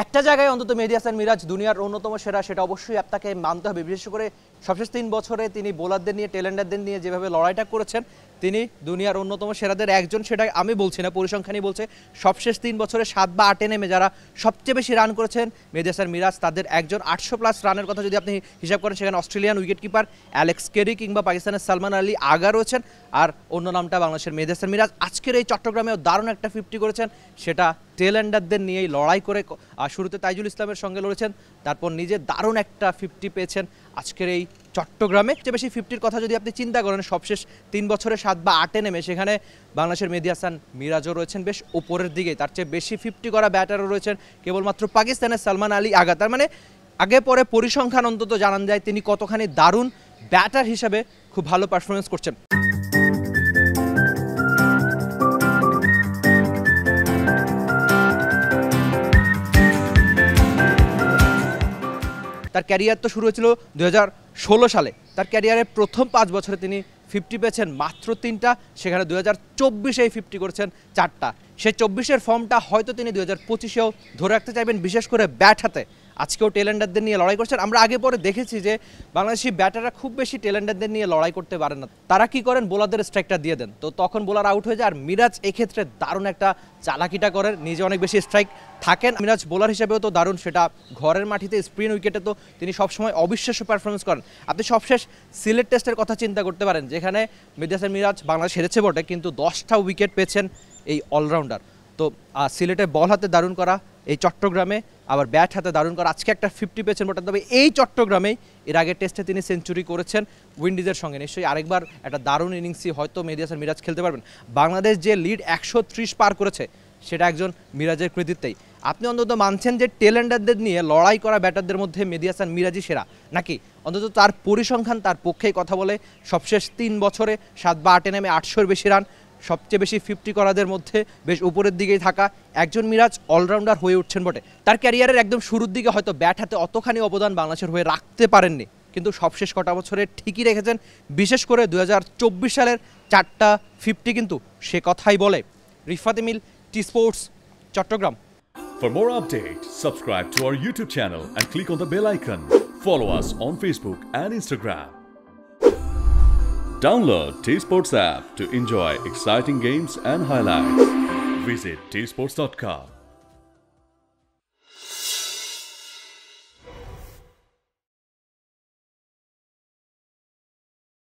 একটা জায়গায় অন্তত মেহেদী হাসান মিরাজ দুনিয়ার অন্যতম সেরা, সেটা অবশ্যই আপনাকে মানতে হবে। বিশেষ করে সবশেষ 3 বছরে তিনি বোলারদের নিয়ে, টেলেন্ডারদের নিয়ে যেভাবে লড়াইটা করেছেন, তিনি দুনিয়ার অন্যতম সেরাদের একজন। সেটা আমি বলছি না, পরিসংখ্যানই বলছে। সবশেষ 3 বছরে 7 বা 8 নেমে যারা সবচেয়ে বেশি রান করেছেন মেহেদী হাসান মিরাজ তাদের একজন। 800+ রানের কথা যদি আপনি হিসাব করেন, সেখানে Australian wicket keeper Alex Carey কিংবা পাকিস্তানের সালমান আলী আগা রয়েছেন, আর অন্য নামটা বাংলাদেশের মেহেদী হাসান মিরাজ। আজকের এই চট্টগ্রামেও দারুণ একটা 50 করেছেন, সেটা টেলেন্ডারদের নিয়েই লড়াই করে। শুরুতে তাইজুল ইসলামের সঙ্গে লড়েছেন, তারপর নিজে দারুণ একটা 50 পেয়েছেন আজকের এই চট্টগ্রামে। সবচেয়ে বেশি 50-র কথা যদি আপনি চিন্তা করেন, সবশেষ 3 বছরে 7 বা 8 নেমে, সেখানে বাংলাদেশের মেহেদী হাসান মিরাজও রয়েছেন বেশ উপরের দিকে। তার চেয়ে বেশি 50 করা ব্যাটারও রয়েছেন কেবলমাত্র পাকিস্তানের সালমান আলী আগা। তার মানে আগে পরে পরিসংখ্যান অন্তত জানান যায় তিনি কতখানি দারুণ ব্যাটার হিসেবে খুব ভালো পারফরমেন্স করছেন। তার ক্যারিয়ার তো শুরু হয়েছিল 2016 সালে। তার ক্যারিয়ারের প্রথম 5 বছরে তিনি 50 পেয়েছেন মাত্র 3টা, সেখানে 2024-এ 50 করেছেন 4টা। সেই 24-এর ফর্মটা হয়তো তিনি 2025-এও ধরে রাখতে চাইবেন, বিশেষ করে ব্যাট হাতে। আজকেও টেলেন্ডারদের নিয়ে লড়াই করছেন। আমরা আগে পরে দেখেছি যে বাংলাদেশি ব্যাটাররা খুব বেশি টেলেন্ডারদের নিয়ে লড়াই করতে পারেন না। তারা কি করেন, বোলারদের স্ট্রাইকটা দিয়ে দেন, তো তখন বোলার আউট হয়ে যায়। আর মিরাজ এক্ষেত্রে দারুণ একটা চালাকিটা করেন, নিজে অনেক বেশি স্ট্রাইক থাকেন। মিরাজ বোলার হিসেবেও তো দারুণ, সেটা ঘরের মাটিতে স্পিন উইকেটে তো তিনি সবসময় অবিশ্বাস্য পারফরমেন্স করেন। আপনি সবশেষ সিলেট টেস্টের কথা চিন্তা করতে পারেন, যেখানে মেহেদী হাসান মিরাজ বাংলাদেশ হেরেছে বটে, কিন্তু 10টা উইকেট পেয়েছেন এই অলরাউন্ডার। তো সিলেটে বল হাতে দারুণ করা, এই চট্টগ্রামে আবার ব্যাট হাতে দারুণ করা। আজকে একটা 50 পেয়েছেন বটে, তবে এই চট্টগ্রামেই এর আগে টেস্টে তিনি সেঞ্চুরি করেছেন উইন্ডিজের সঙ্গে। নিশ্চয়ই আরেকবার একটা দারুণ ইনিংসই হয়তো মেহেদী হাসান মিরাজ খেলতে পারবেন। বাংলাদেশ যে লিড 130 পার করেছে, সেটা একজন মিরাজের কৃতিত্বেই। আপনি অন্তত মানছেন যে টেলেন্ডারদের নিয়ে লড়াই করা ব্যাটারদের মধ্যে মেহেদী হাসান মিরাজই সেরা, নাকি অন্তত তার পরিসংখ্যান তার পক্ষেই কথা বলে? সবশেষ 3 বছরে 7 বা 8 নেমে 800-এর বেশি রান, সবচেয়ে বেশি 50 করাদের মধ্যে বেশ উপরের দিকেই থাকা একজন মিরাজ অলরাউন্ডার হয়ে উঠছেন বটে। তার ক্যারিয়ারের একদম শুরুর দিকে হয়তো ব্যাট হাতে অতখানি অবদান বাংলাদেশের হয়ে রাখতে পারেননি, কিন্তু সবশেষ কটা বছরে ঠিকই রেখেছেন। বিশেষ করে 2024 সালের 4টা 50 কিন্তু সে কথাই বলে। Rifat Emil, T Sports, Chattogram. For more updates, subscribe to our YouTube channel and click on the bell icon. Follow us on Facebook and Instagram. Download T-Sports app to enjoy exciting games and highlights. Visit tsports.com.